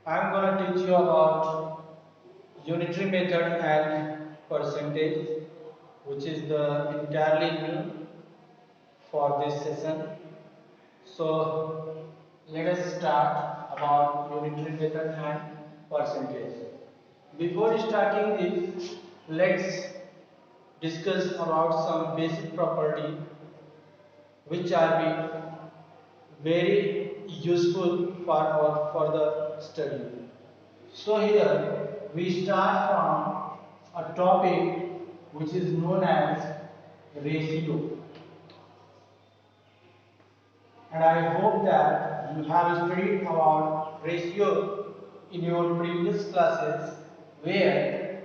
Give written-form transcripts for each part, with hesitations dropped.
I am going to teach you about unitary method and percentage, which is the entirely new for this session. So let us start about unitary method and percentage. Before starting this, let's discuss about some basic property which are being very useful for our further study. So here we start from a topic which is known as ratio, and I hope that you have studied about ratio in your previous classes where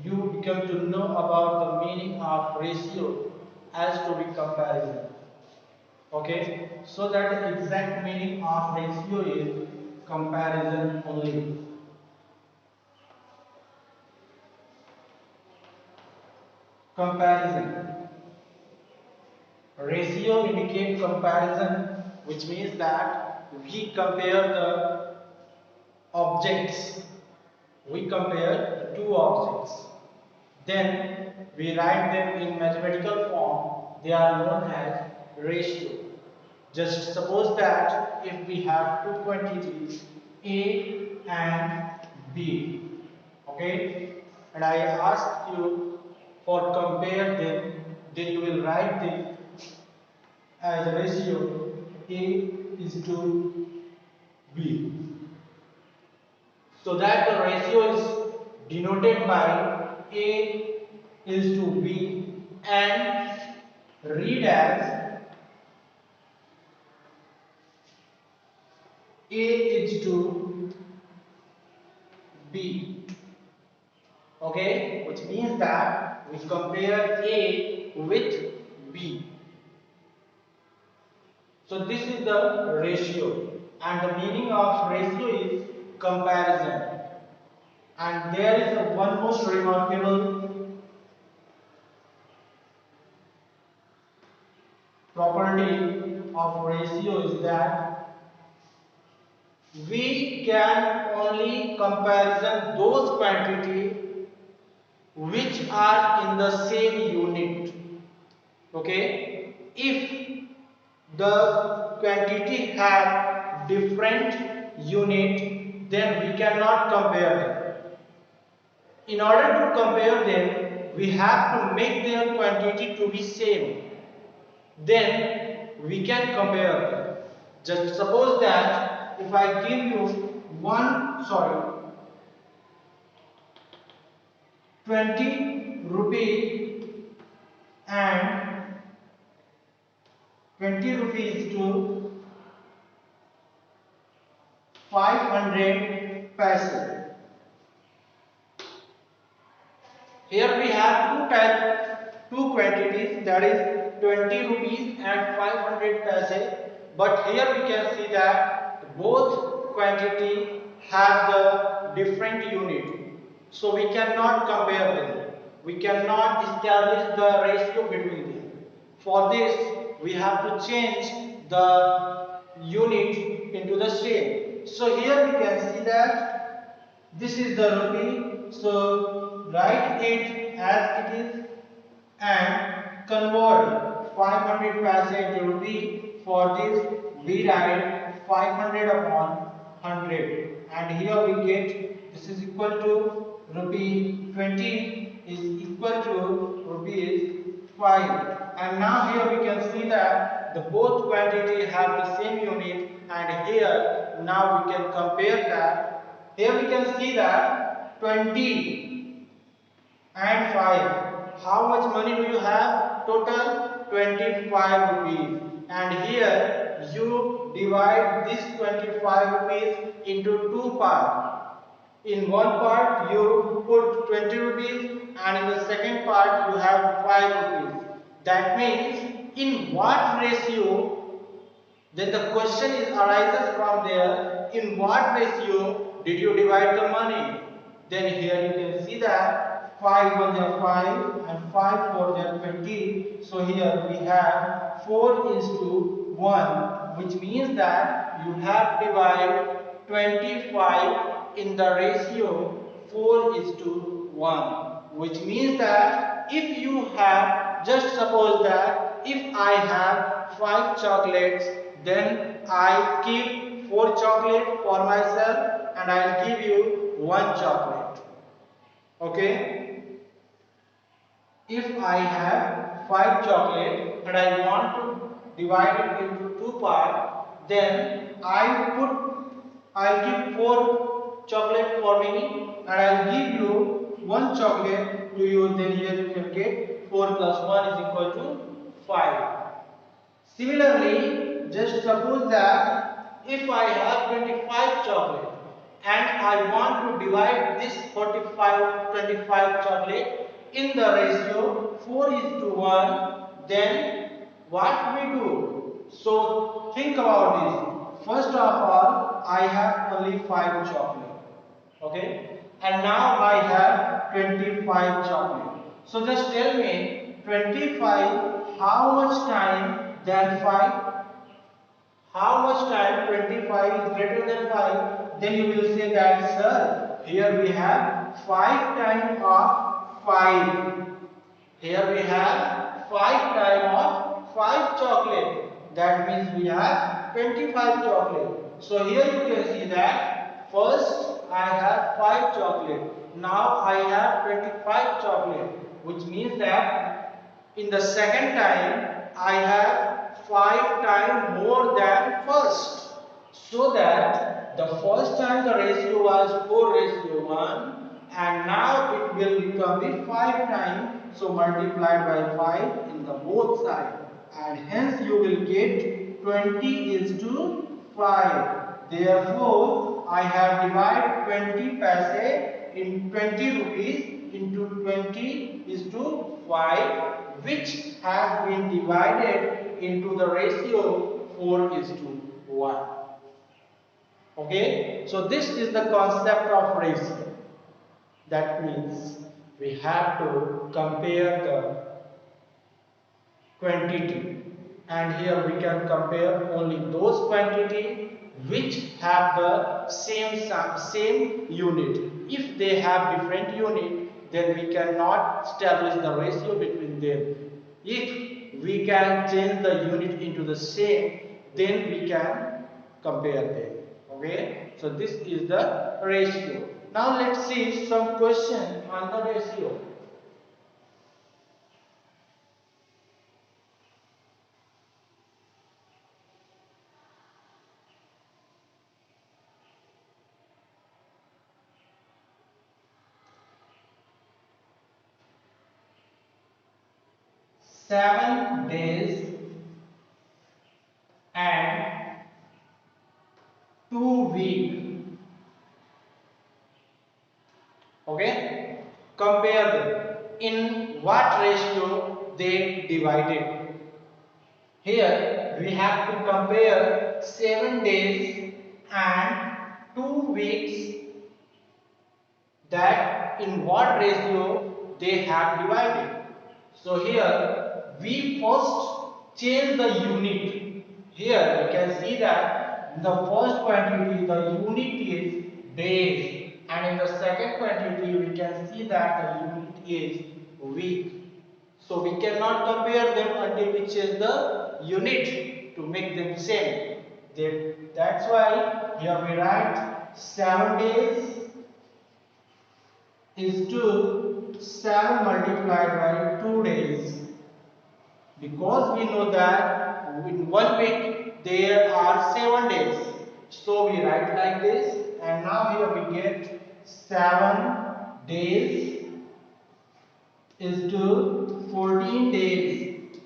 you become to know about the meaning of ratio as to be comparison. Okay, so that the exact meaning of ratio is comparison only. Comparison. Ratio indicates comparison, which means that we compare the objects. We compare the two objects. Then we write them in mathematical form. They are known as ratio. Just suppose that if we have two quantities A and B, okay, and I ask you for compare them, then you will write them as a ratio A is to B. So that the ratio is denoted by A is to B and read as A is to B. Okay, which means that we compare A with B. So this is the ratio, and the meaning of ratio is comparison. And there is one most remarkable property of ratio is that we can only comparison those quantity which are in the same unit. Okay, if the quantity have different unit, then we cannot compare them. In order to compare them, we have to make their quantity to be same, then we can compare them. Just suppose that if I give you 20 rupee and 20 rupees to 500 paise. Here we have two quantities, that is 20 rupees and 500 paise. But here we can see that both quantity have the different unit. So we cannot compare them. We cannot establish the ratio between them. For this, we have to change the unit into the same. So here we can see that this is the rupee. So write it as it is and convert 500 paise into rupee. For this, we write 500 upon 100, and here we get this is equal to rupee 20 is equal to rupees 5. And now here we can see that the both quantity have the same unit, and here now we can compare that. Here we can see that 20 and 5. How much money do you have? Total 25 rupees. And here you divide this 25 rupees into two parts. In one part you put 20 rupees, and in the second part you have 5 rupees. That means in what ratio, then the question is arises from there, in what ratio did you divide the money? Then here you can see that 5 1 are 5 and 5 4 are 20. So here we have 4 is to 1, which means that you have divided 25 in the ratio 4 is to 1, which means that if you have, just suppose that if I have 5 chocolates, then I keep 4 chocolates for myself and I'll give you 1 chocolate. Okay? If I have 5 chocolate and I want to divide it into 2 parts, then I'll give 4 chocolate for me and I'll give you 1 chocolate to you. Then here you can get 4 plus 1 is equal to 5. Similarly, just suppose that if I have 25 chocolate and I want to divide this 25 chocolate in the ratio 4 is to 1, then what we do? So think about this. First of all, I have only 5 chocolate. Okay, and now I have 25 chocolate. So just tell me 25 how much time than 5? How much time 25 is greater than 5? Then you will say that, sir, here we have 5 times of 5. Here we have 5 times of 5 chocolate. That means we have 25 chocolate. So here you can see that first I have 5 chocolate. Now I have 25 chocolate, which means that in the second time I have 5 times more than first. So that the first time the ratio was 4:1 and now it will become the 5 times, so multiplied by 5 in the both sides, and hence you will get 20 is to 5. Therefore, I have divided 20 paise in 20 rupees into 20 is to 5, which has been divided into the ratio 4 is to 1. Okay, so this is the concept of ratio. That means we have to compare the quantity, and here we can compare only those quantity which have the same unit. If they have different unit, then we cannot establish the ratio between them. If we can change the unit into the same, then we can compare them. Okay, so this is the ratio. Now let's see some question on the ratio. Seven days and 2 weeks. Okay, compare them. In what ratio they divided? Here we have to compare 7 days and 2 weeks, that in what ratio they have divided. So here we first change the unit. Here we can see that in the first quantity the unit is days, and in the second quantity we can see that the unit is week. So we cannot compare them until we change the unit to make them same. That's why here we write 7 days is to 7 multiplied by 2 days, because we know that in 1 week there are 7 days. So we write like this, and now here we get 7 days is to 14 days.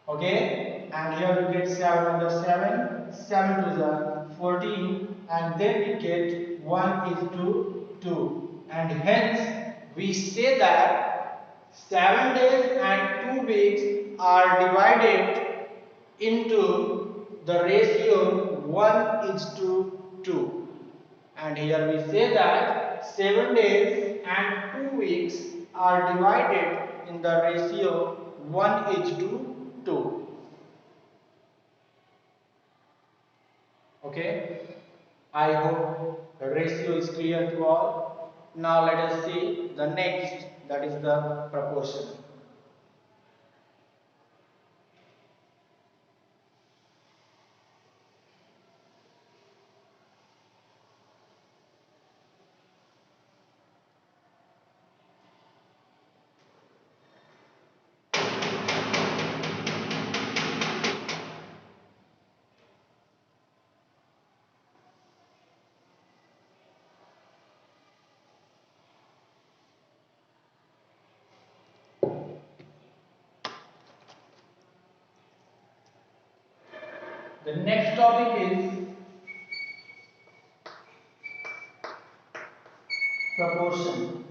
Okay, and here we get 7 under 7, 7 to the 14, and then we get 1 is to 2, and hence we say that 7 days and 2 weeks are divided into the ratio 1 is to 2, and here we say that 7 days and 2 weeks are divided in the ratio 1 is to 2. Okay, I hope The ratio is clear to all. Now let us see the next, that is the proportion. The next topic is proportion.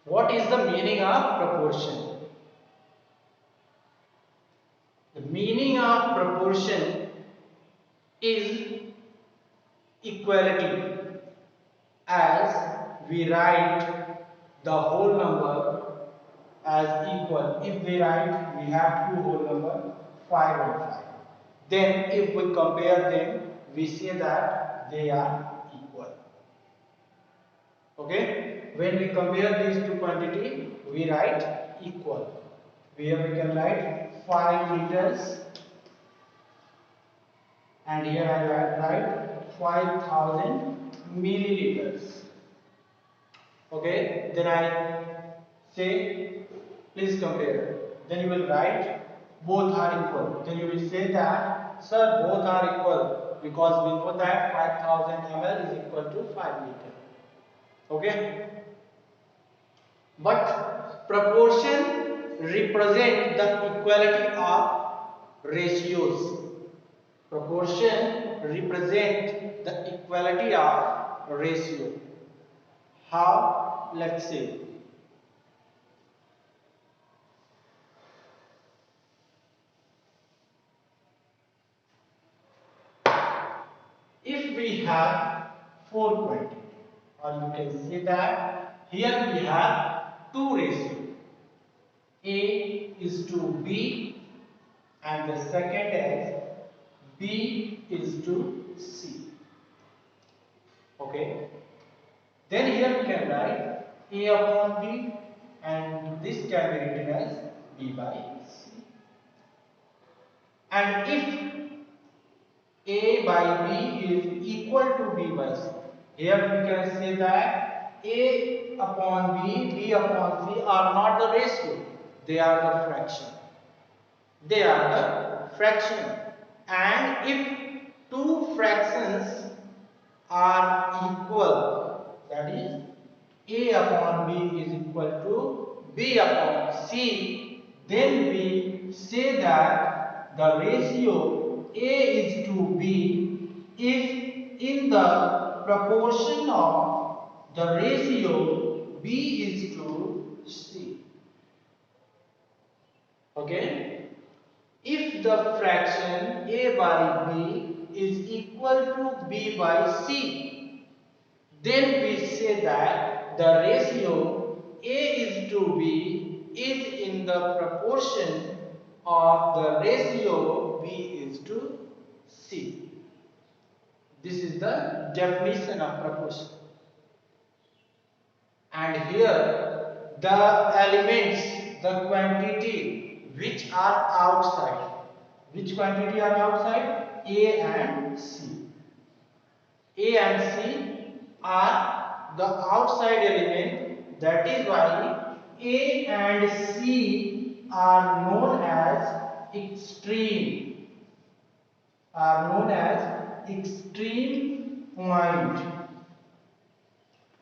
What is the meaning of proportion? The meaning of proportion is equality, as we write the whole number as equal. If we write, we have two whole number 5 and 5. Then if we compare them, we say that they are equal. Okay? When we compare these two quantity, we write equal. Here we can write 5 liters, and here I write 5000 milliliters. Okay, then I say please compare. Then you will write both are equal. Then you will say that sir, both are equal, because we know that 5000 ml is equal to 5 liter. Okay, but proportion represent the equality of ratios. Proportion represent the equality of ratio. How? Let's see. If we have four quantity, or you can say that here we have two ratios. A is to B, and the second is B is to C. Okay. Then here we can write A upon B, and this can be written as B by C. And if A by B is equal to B by C, here we can say that A upon B, B upon C are not the ratio, they are the fraction. They are the fraction. And if two fractions are equal, that is A upon B is equal to B upon C, then we say that the ratio A is to B is in the proportion of the ratio B is to C. Okay? If the fraction A by B is equal to B by C, then we say that the ratio A is to B is in the proportion of the ratio B is to C. This is the definition of proportion. And here the elements, the quantity which are outside. Which quantity are outside? A and C. A and C are the outside element. That is why A and C are known as extreme. Are known as extreme point.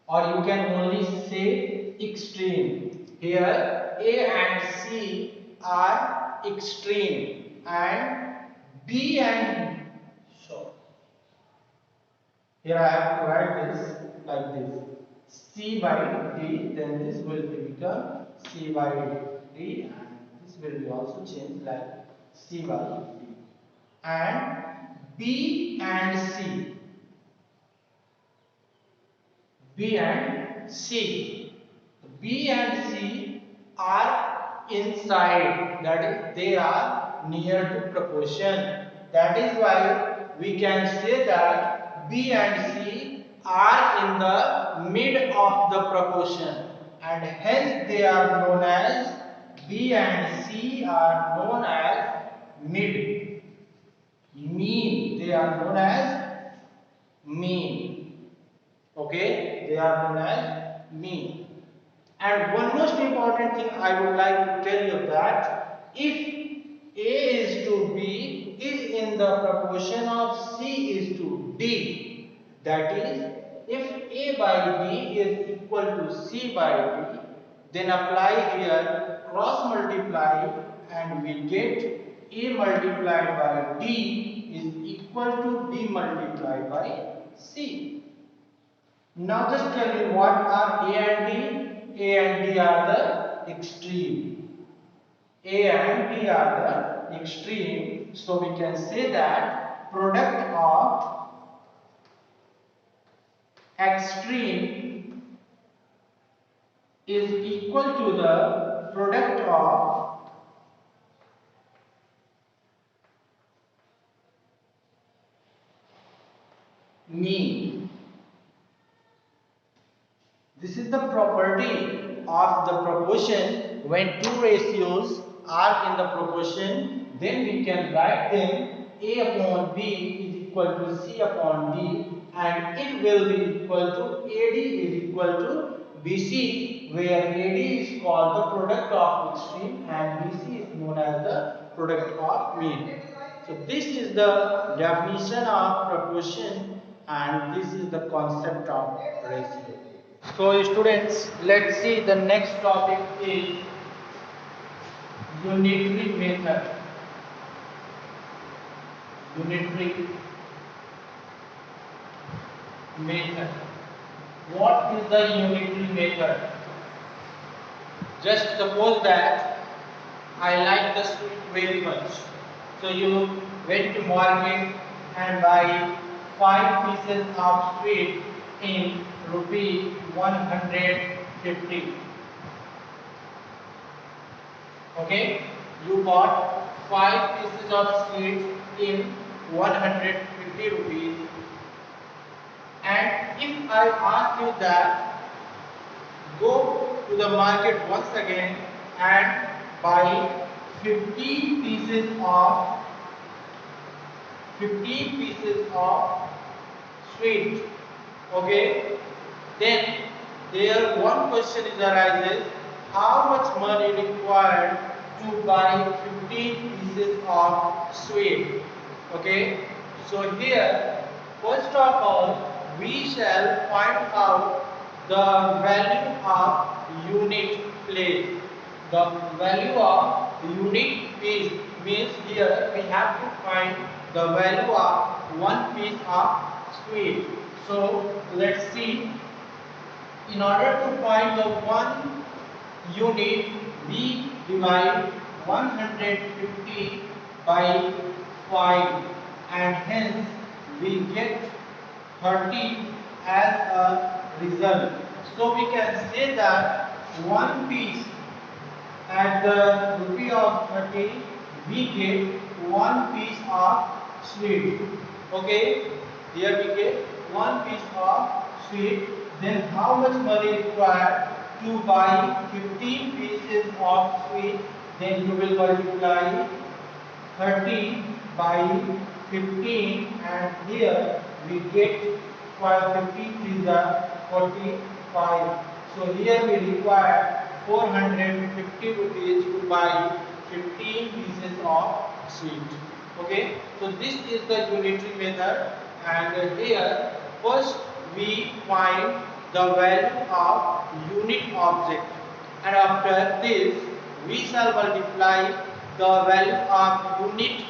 Or you can only say extreme. Here A and C are extreme, and B and so here I have to write this like this: C by D, then this will become C by D, and this will be also changed like C by D. And B and C, B and C. B and C are inside, that is, they are near to proportion. That is why we can say that B and C are in the mid of the proportion, and hence they are known as B and C are known as mid. Mean, they are known as mean. Okay, they are known as mean. And one most important thing I would like to tell you that if A is to B is in the proportion of C is to D, that is, if A by B is equal to C by D, then apply here cross multiply and we get A multiplied by D is equal to D multiplied by C. Now just tell me what are A and D? A and D are the extreme. A and D are the extreme. So we can say that product of extreme is equal to the product of mean. This is the property of the proportion. When two ratios are in the proportion, then we can write them A upon B is equal to C upon D, and it will be equal to AD is equal to BC, where AD is called the product of extreme and BC is known as the product of mean. So this is the definition of proportion and this is the concept of ratio. So students, let's see the next topic is unitary method. Unitary method. What is the unitary method? Just suppose that I like the sweet very much. So you went to market and buy 5 pieces of sweet in rupee 150. Okay, you bought 5 pieces of sweets in 150 rupees, and if I ask you that go to the market once again and buy 15 pieces of sweet, okay, then there one question is arises, how much money required to buy 15 pieces of sweet? Okay, so here first of all we shall find out the value of unit place. The value of unit piece means here we have to find the value of one piece of sweet. So let's see. In order to find the one unit, we divide 150 by 5 and hence we get 30 as a result. So we can say that one piece at the rupee of 30 we get one piece of sweet. Okay, here we get one piece of sweet. Then how much money required to buy 15 pieces of sweet? Then you will multiply 30 by 15 and here we get 15 is 45. So here we require 450 rupees to buy 15 pieces of sweet. Okay, so this is the unitary method, and here first we find the value of unit object, and after this we shall multiply the value of unit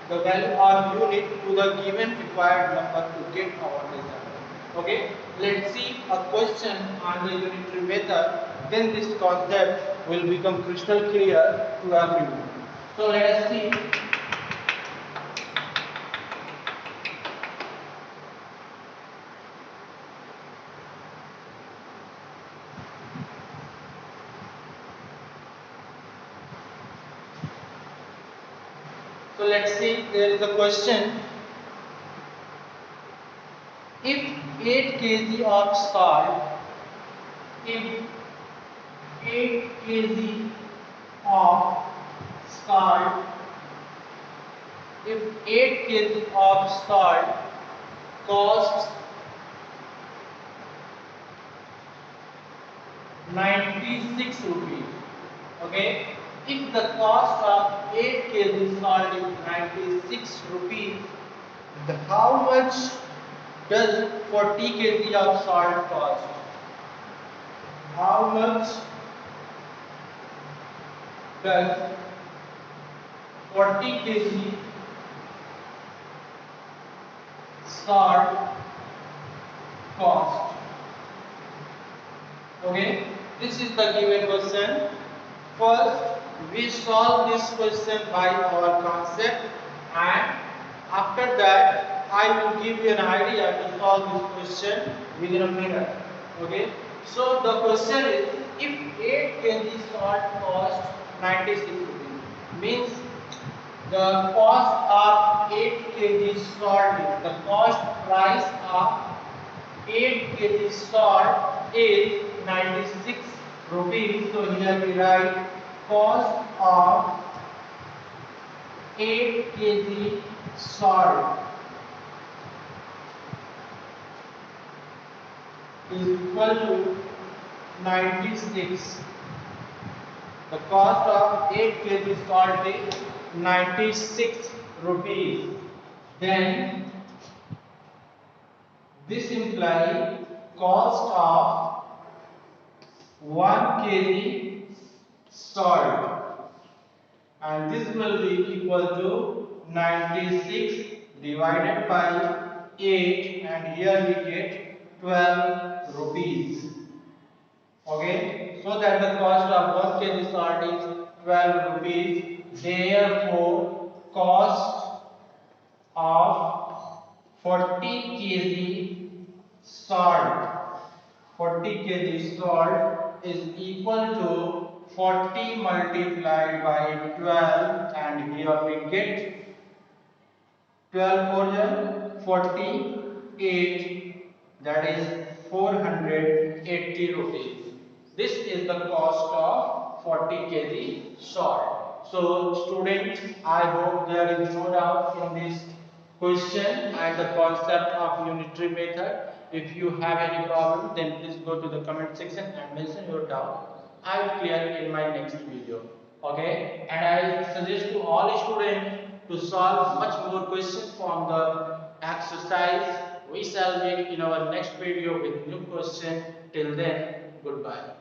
to the given required number to get our result. Okay, let's see a question on the unitary method, then this concept will become crystal clear to everyone. So let us see. So let's see, there is a question. if 8 kg of salt, if 8 kg of salt, if 8 kg of salt costs 96 rupees. Okay, if the cost of 8 kg salt is 96 rupees, how much does 40 kg of salt cost? How much does 40 kg salt cost? Okay, this is the given question. First, we solve this question by our concept, and after that, I will give you an idea to solve this question within a minute. Okay, so the question is, if 8 kg salt costs 96 rupees, means the cost of 8 kg salt is the cost price of 8 kg salt is 96 rupees. So here we write cost of 8 kg salt is equal to 96. The cost of 8 kg salt is 96 rupees. Then this implies cost of 1 kg salt, and this will be equal to 96 divided by 8, and here we get 12 rupees. Okay, so that the cost of 1 kg salt is 12 rupees. Therefore, cost of 40 kg salt, 40 kg salt is equal to 40 multiplied by 12, and here we get 12 portion 48, that is 480 rupees. This is the cost of 40 kg salt. So students, I hope there is no doubt in this question and the concept of unitary method. If you have any problem, then please go to the comment section and mention your doubt. I will clear in my next video. Okay, and I suggest to all students to solve much more questions from the exercise. We shall meet in our next video with new question. Till then, goodbye.